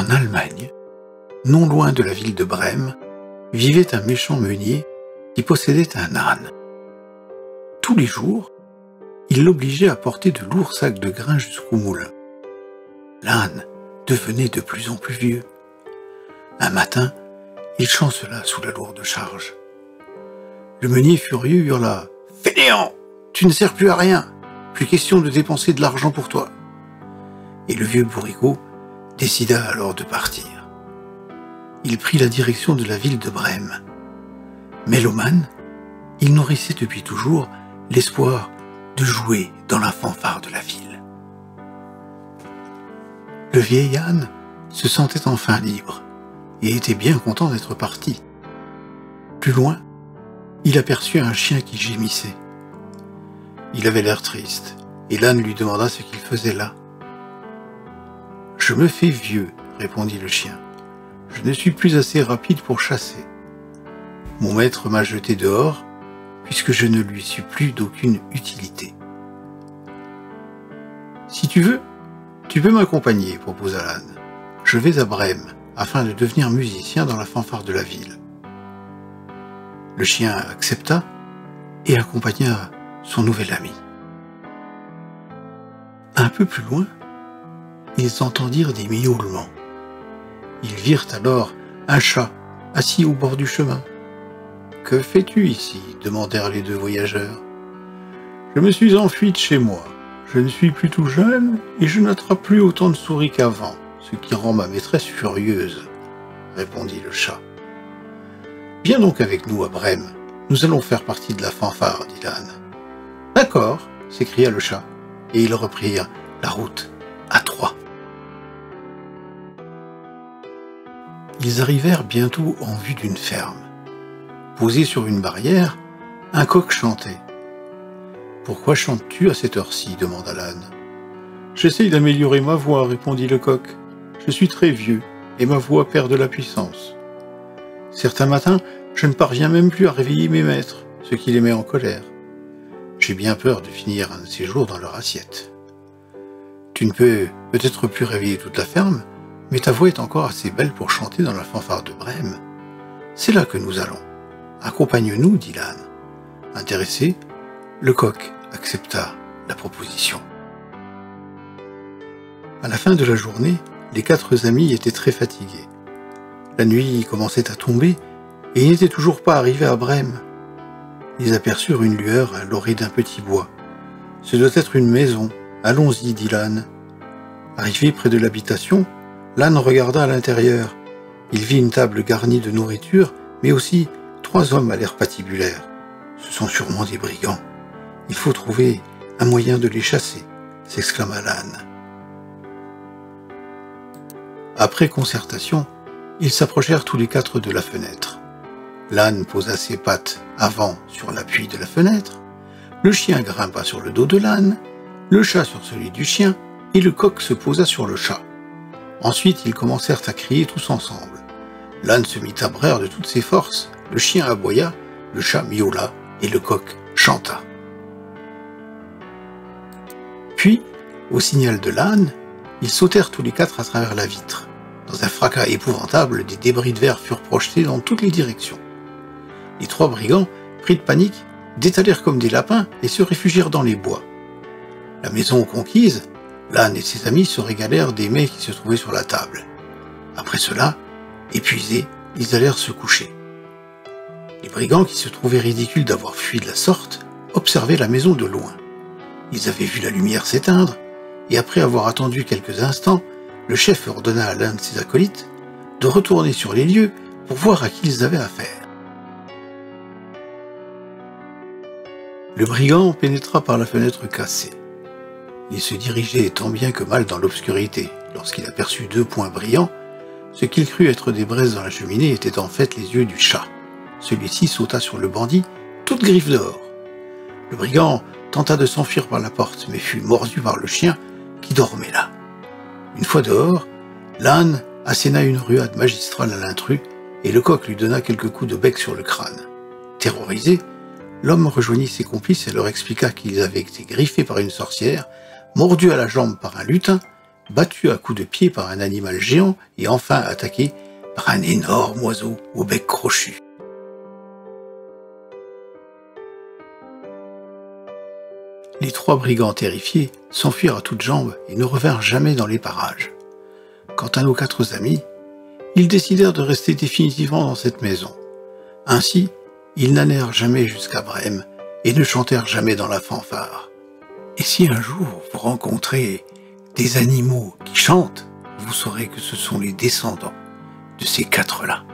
En Allemagne, non loin de la ville de Brême, vivait un méchant meunier qui possédait un âne. Tous les jours, il l'obligeait à porter de lourds sacs de grains jusqu'au moulin. L'âne devenait de plus en plus vieux. Un matin, il chancela sous la lourde charge. Le meunier furieux hurla « Fainéant, tu ne sers plus à rien, plus question de dépenser de l'argent pour toi !» Et le vieux bourricot décida alors de partir. Il prit la direction de la ville de Brême. Mélomane, il nourrissait depuis toujours l'espoir de jouer dans la fanfare de la ville. Le vieil âne se sentait enfin libre et était bien content d'être parti. Plus loin, il aperçut un chien qui gémissait. Il avait l'air triste et l'âne lui demanda ce qu'il faisait là. « Je me fais vieux, » répondit le chien. « Je ne suis plus assez rapide pour chasser. Mon maître m'a jeté dehors, puisque je ne lui suis plus d'aucune utilité. »« Si tu veux, tu peux m'accompagner, » proposa l'âne. « Je vais à Brême, afin de devenir musicien dans la fanfare de la ville. » Le chien accepta et accompagna son nouvel ami. Un peu plus loin, ils entendirent des miaulements. Ils virent alors un chat assis au bord du chemin. « Que fais-tu ici ?» demandèrent les deux voyageurs. « Je me suis enfui de chez moi. Je ne suis plus tout jeune et je n'attrape plus autant de souris qu'avant, ce qui rend ma maîtresse furieuse, » répondit le chat. « Viens donc avec nous à Brême. Nous allons faire partie de la fanfare, » dit l'âne. « D'accord, » s'écria le chat, et ils reprirent la route à trois. Ils arrivèrent bientôt en vue d'une ferme. Posé sur une barrière, un coq chantait. « Pourquoi chantes-tu à cette heure-ci » demanda l'âne. « J'essaye d'améliorer ma voix, » répondit le coq. « Je suis très vieux et ma voix perd de la puissance. Certains matins, je ne parviens même plus à réveiller mes maîtres, ce qui les met en colère. J'ai bien peur de finir un de ces jours dans leur assiette. Tu ne peux peut-être plus réveiller toute la ferme, mais ta voix est encore assez belle pour chanter dans la fanfare de Brême. C'est là que nous allons. Accompagne-nous, dit l'âne. Intéressé, le coq accepta la proposition. À la fin de la journée, les quatre amis étaient très fatigués. La nuit commençait à tomber et ils n'étaient toujours pas arrivés à Brême. Ils aperçurent une lueur à l'orée d'un petit bois. « Ce doit être une maison. Allons-y, dit l'âne. » Arrivé près de l'habitation, l'âne regarda à l'intérieur. Il vit une table garnie de nourriture, mais aussi 3 hommes à l'air patibulaire. Ce sont sûrement des brigands. Il faut trouver un moyen de les chasser, s'exclama l'âne. Après concertation, ils s'approchèrent tous les 4 de la fenêtre. L'âne posa ses pattes avant sur l'appui de la fenêtre, le chien grimpa sur le dos de l'âne, le chat sur celui du chien, et le coq se posa sur le chat. Ensuite, ils commencèrent à crier tous ensemble. L'âne se mit à braire de toutes ses forces, le chien aboya, le chat miaula et le coq chanta. Puis, au signal de l'âne, ils sautèrent tous les 4 à travers la vitre. Dans un fracas épouvantable, des débris de verre furent projetés dans toutes les directions. Les 3 brigands, pris de panique, détalèrent comme des lapins et se réfugièrent dans les bois. La maison conquise, l'âne et ses amis se régalèrent des mets qui se trouvaient sur la table. Après cela, épuisés, ils allèrent se coucher. Les brigands, qui se trouvaient ridicules d'avoir fui de la sorte, observaient la maison de loin. Ils avaient vu la lumière s'éteindre, et après avoir attendu quelques instants, le chef ordonna à l'un de ses acolytes de retourner sur les lieux pour voir à qui ils avaient affaire. Le brigand pénétra par la fenêtre cassée. Il se dirigeait tant bien que mal dans l'obscurité, lorsqu'il aperçut 2 points brillants. Ce qu'il crut être des braises dans la cheminée étaient en fait les yeux du chat. Celui-ci sauta sur le bandit, toute griffe dehors. Le brigand tenta de s'enfuir par la porte, mais fut mordu par le chien qui dormait là. Une fois dehors, l'âne asséna une ruade magistrale à l'intrus et le coq lui donna quelques coups de bec sur le crâne. Terrorisé, l'homme rejoignit ses complices et leur expliqua qu'ils avaient été griffés par une sorcière, mordus à la jambe par un lutin battus à coups de pied par un animal géant et enfin attaqués par un énorme oiseau au bec crochu. Les 3 brigands terrifiés s'enfuirent à toutes jambes et ne revinrent jamais dans les parages. Quant à nos 4 amis, ils décidèrent de rester définitivement dans cette maison. Ainsi, ils n'allèrent jamais jusqu'à Brême et ne chantèrent jamais dans la fanfare. Et si un jour vous rencontrez des animaux qui chantent, vous saurez que ce sont les descendants de ces 4-là.